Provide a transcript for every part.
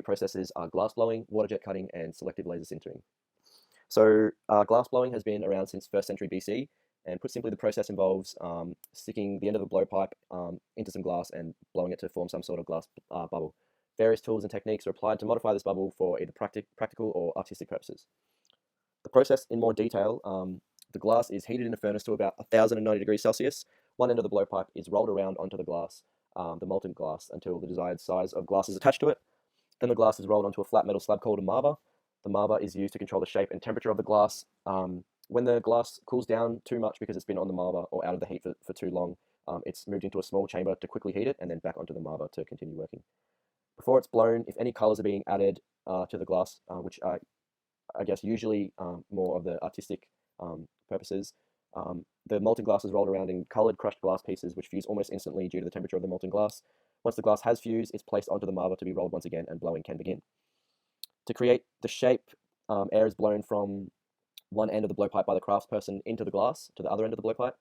processes are glass blowing, water jet cutting, and selective laser sintering. So glass blowing has been around since 1st century BC, and put simply, the process involves sticking the end of a blowpipe into some glass and blowing it to form some sort of glass bubble. Various tools and techniques are applied to modify this bubble for either practical or artistic purposes. The process in more detail, the glass is heated in a furnace to about 1090 degrees Celsius. One end of the blowpipe is rolled around onto the glass, the molten glass, until the desired size of glass is attached to it. Then the glass is rolled onto a flat metal slab called a marber. The marber is used to control the shape and temperature of the glass. When the glass cools down too much because it's been on the marber or out of the heat for too long, it's moved into a small chamber to quickly heat it and then back onto the marber to continue working. Before it's blown, if any colors are being added to the glass, which are, I guess, usually more of the artistic purposes, the molten glass is rolled around in colored crushed glass pieces, which fuse almost instantly due to the temperature of the molten glass. Once the glass has fused, it's placed onto the marble to be rolled once again, and blowing can begin. To create the shape, air is blown from one end of the blowpipe by the craftsperson into the glass to the other end of the blowpipe.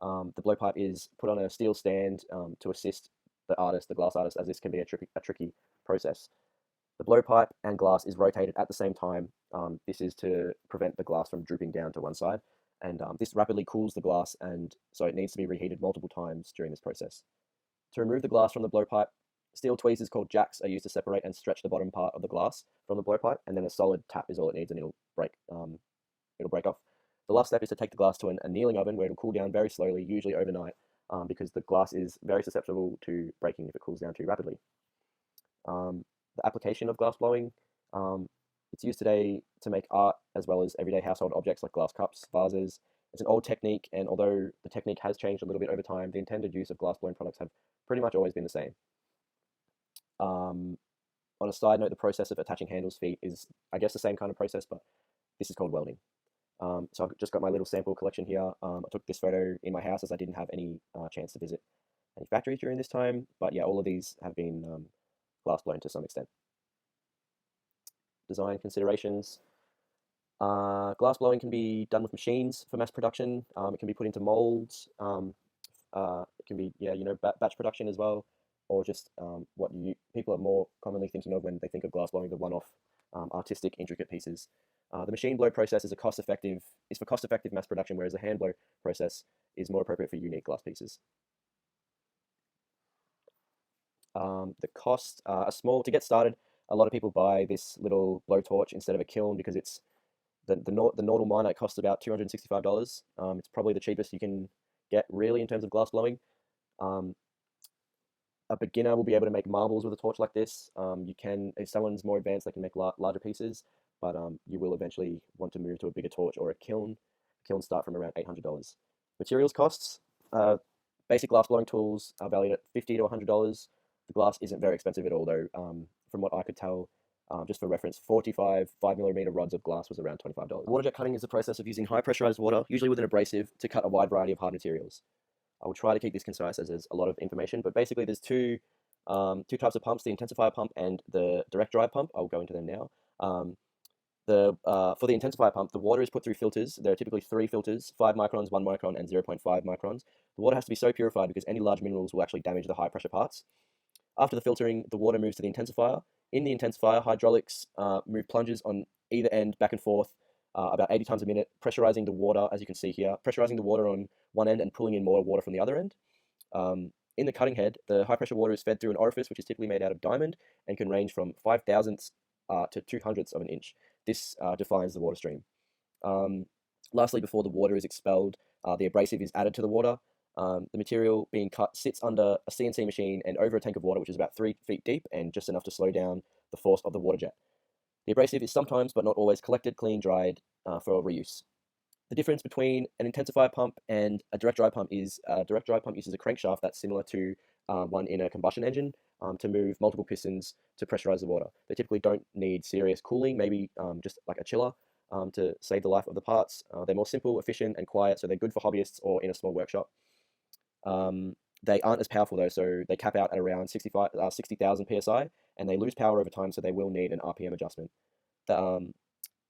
The blowpipe is put on a steel stand to assist the artist, the glass artist, as this can be a tricky process. The blowpipe and glass is rotated at the same time. This is to prevent the glass from drooping down to one side, and this rapidly cools the glass, and so it needs to be reheated multiple times during this process. To remove the glass from the blowpipe, steel tweezers called jacks are used to separate and stretch the bottom part of the glass from the blowpipe, and then a solid tap is all it needs, and it'll break off. The last step is to take the glass to an annealing oven where it'll cool down very slowly, usually overnight, because the glass is very susceptible to breaking if it cools down too rapidly. The application of glass blowing, it's used today to make art as well as everyday household objects like glass cups, vases. It's an old technique, and although the technique has changed a little bit over time, the intended use of glass blown products have pretty much always been the same. On a side note, the process of attaching handles feet is, I guess, the same kind of process, but this is called welding. So I've just got my little sample collection here. I took this photo in my house as I didn't have any chance to visit any factories during this time, but yeah, all of these have been glass blown to some extent. Design considerations. Glass blowing can be done with machines for mass production. It can be put into molds. It can be, batch production as well, or just what people are more commonly thinking of when they think of glass blowing, the one-off artistic, intricate pieces. The machine blow process is for cost-effective mass production, whereas the hand blow process is more appropriate for unique glass pieces. The costs are small. To get started, a lot of people buy this little blowtorch instead of a kiln because it's the normal miner costs about $265. It's probably the cheapest you can get really in terms of glass blowing. A beginner will be able to make marbles with a torch like this. If someone's more advanced, they can make larger pieces, but you will eventually want to move to a bigger torch or a kiln. Kilns start from around $800. Materials costs. Basic glass blowing tools are valued at $50 to $100. The glass isn't very expensive at all, though. From what I could tell, just for reference, 45 5mm rods of glass was around $25. Water jet cutting is the process of using high pressurized water, usually with an abrasive, to cut a wide variety of hard materials. I will try to keep this concise as there's a lot of information, but basically there's two types of pumps, the intensifier pump and the direct drive pump. I'll go into them now. For the intensifier pump, the water is put through filters. There are typically 3 filters, 5 microns, 1 micron, and 0.5 microns. The water has to be so purified because any large minerals will actually damage the high pressure parts. After the filtering, the water moves to the intensifier. In the intensifier, hydraulics move plunges on either end back and forth about 80 times a minute, pressurizing the water, as you can see here, pressurizing the water on one end and pulling in more water from the other end. In the cutting head, the high pressure water is fed through an orifice, which is typically made out of diamond and can range from 5/1000ths to 2/100ths of an inch. This defines the water stream. Lastly, before the water is expelled, the abrasive is added to the water. The material being cut sits under a CNC machine and over a tank of water, which is about 3 feet deep and just enough to slow down the force of the water jet. The abrasive is sometimes, but not always, collected, cleaned, dried for reuse. The difference between an intensifier pump and a direct drive pump is a direct drive pump uses a crankshaft that's similar to one in a combustion engine to move multiple pistons to pressurize the water. They typically don't need serious cooling, maybe just like a chiller to save the life of the parts. They're more simple, efficient, and quiet, so they're good for hobbyists or in a small workshop. They aren't as powerful though, so they cap out at around 60,000 psi, and they lose power over time, so they will need an RPM adjustment. The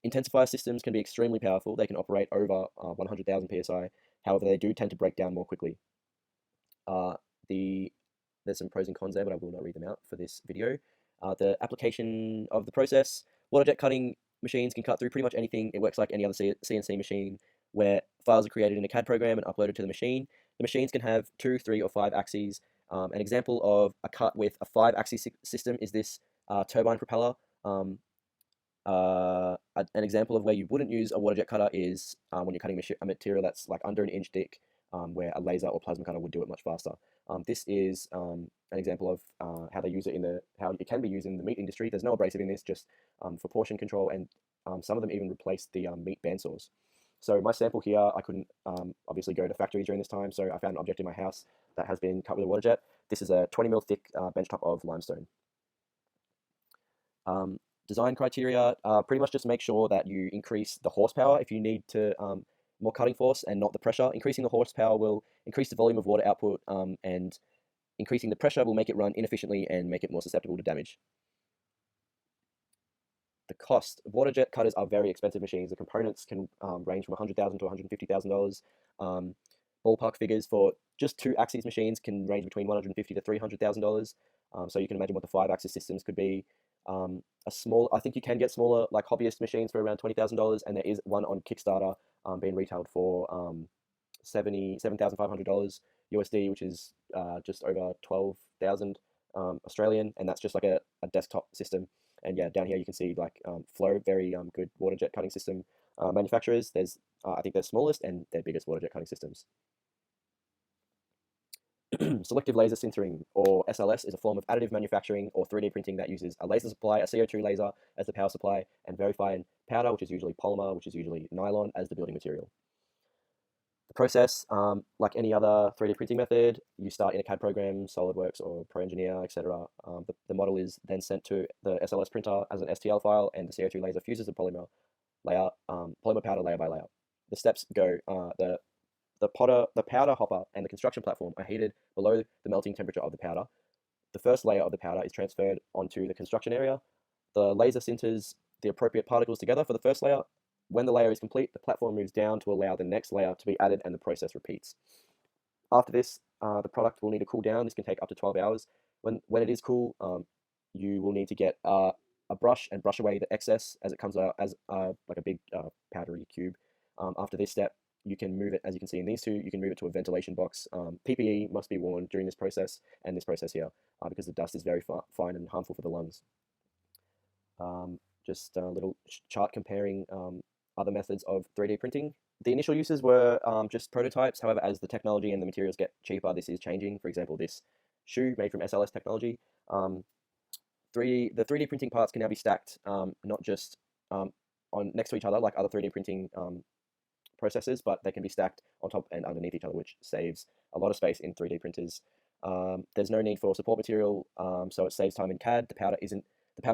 intensifier systems can be extremely powerful. They can operate over 100,000 psi. However, they do tend to break down more quickly. There's some pros and cons there, but I will not read them out for this video. The application of the process: water jet cutting machines can cut through pretty much anything. It works like any other CNC machine, where files are created in a CAD program and uploaded to the machine. The machines can have 2, 3, or 5 axes. An example of a cut with a 5-axis system is this turbine propeller. An example of where you wouldn't use a water jet cutter is when you're cutting a material that's like under an inch thick, where a laser or plasma cutter would do it much faster. This is an example of how they use it how it can be used in the meat industry. There's no abrasive in this, just for portion control, and some of them even replace the meat bandsaws. So my sample here, I couldn't obviously go to factory during this time, so I found an object in my house that has been cut with a water jet. This is a 20 mil thick benchtop of limestone. Design criteria, pretty much just make sure that you increase the horsepower if you need to more cutting force and not the pressure. Increasing the horsepower will increase the volume of water output, and increasing the pressure will make it run inefficiently and make it more susceptible to damage. The cost. Water jet cutters are very expensive machines. The components can range from $100,000 to $150,000. Ballpark figures for just 2-axis machines can range between $150,000 to $300,000. So you can imagine what the 5-axis systems could be. I think you can get smaller, like hobbyist machines for around $20,000, and there is one on Kickstarter being retailed for $7,500 USD, which is just over 12,000 Australian, and that's just like a desktop system. And yeah, down here you can see like Flow, very good water jet cutting system manufacturers. There's I think their smallest and their biggest water jet cutting systems. Selective laser sintering, or SLS, is a form of additive manufacturing or 3D printing that uses a laser supply, a CO2 laser, as the power supply, and very fine powder, which is usually polymer, which is usually nylon, as the building material. The process, like any other 3D printing method, you start in a CAD program, SolidWorks or ProEngineer, etc. The model is then sent to the SLS printer as an STL file, and the CO2 laser fuses the polymer powder layer by layer. The steps go: the powder hopper, and the construction platform are heated below the melting temperature of the powder. The first layer of the powder is transferred onto the construction area. The laser sinters the appropriate particles together for the first layer. When the layer is complete, the platform moves down to allow the next layer to be added, and the process repeats. After this, the product will need to cool down. This can take up to 12 hours. When it is cool, you will need to get a brush and brush away the excess as it comes out as like a big powdery cube. After this step, you can move it, as you can see in these two, you can move it to a ventilation box. PPE must be worn during this process and this process here, because the dust is very fine and harmful for the lungs. Just a little chart comparing other methods of 3D printing. The initial uses were just prototypes. However, as the technology and the materials get cheaper, this is changing. For example, this shoe made from SLS technology. The 3D printing parts can now be stacked, not just next to each other like other 3D printing processes, but they can be stacked on top and underneath each other, which saves a lot of space in 3D printers. There's no need for support material, so it saves time in CAD. The powder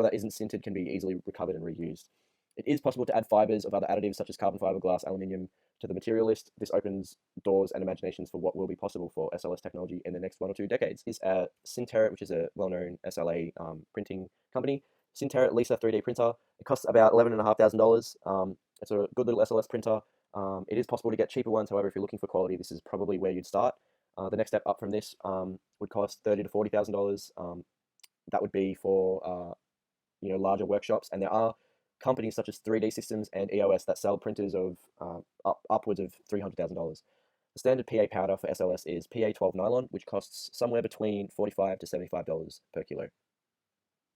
that isn't sintered can be easily recovered and reused. It is possible to add fibers of other additives such as carbon fiber, glass, aluminium to the material list. This opens doors and imaginations for what will be possible for SLS technology in the next 1 or 2 decades. Is Synterra, which is a well-known SLA printing company. Synterra Lisa 3D printer. It costs about $11,500. It's a good little SLS printer. It is possible to get cheaper ones. However, if you're looking for quality, this is probably where you'd start. The next step up from this would cost $30,000 to $40,000. That would be for larger workshops, and there are companies such as 3D Systems and EOS that sell printers of upwards of $300,000. The standard PA powder for SLS is PA12 nylon, which costs somewhere between $45 to $75 per kilo.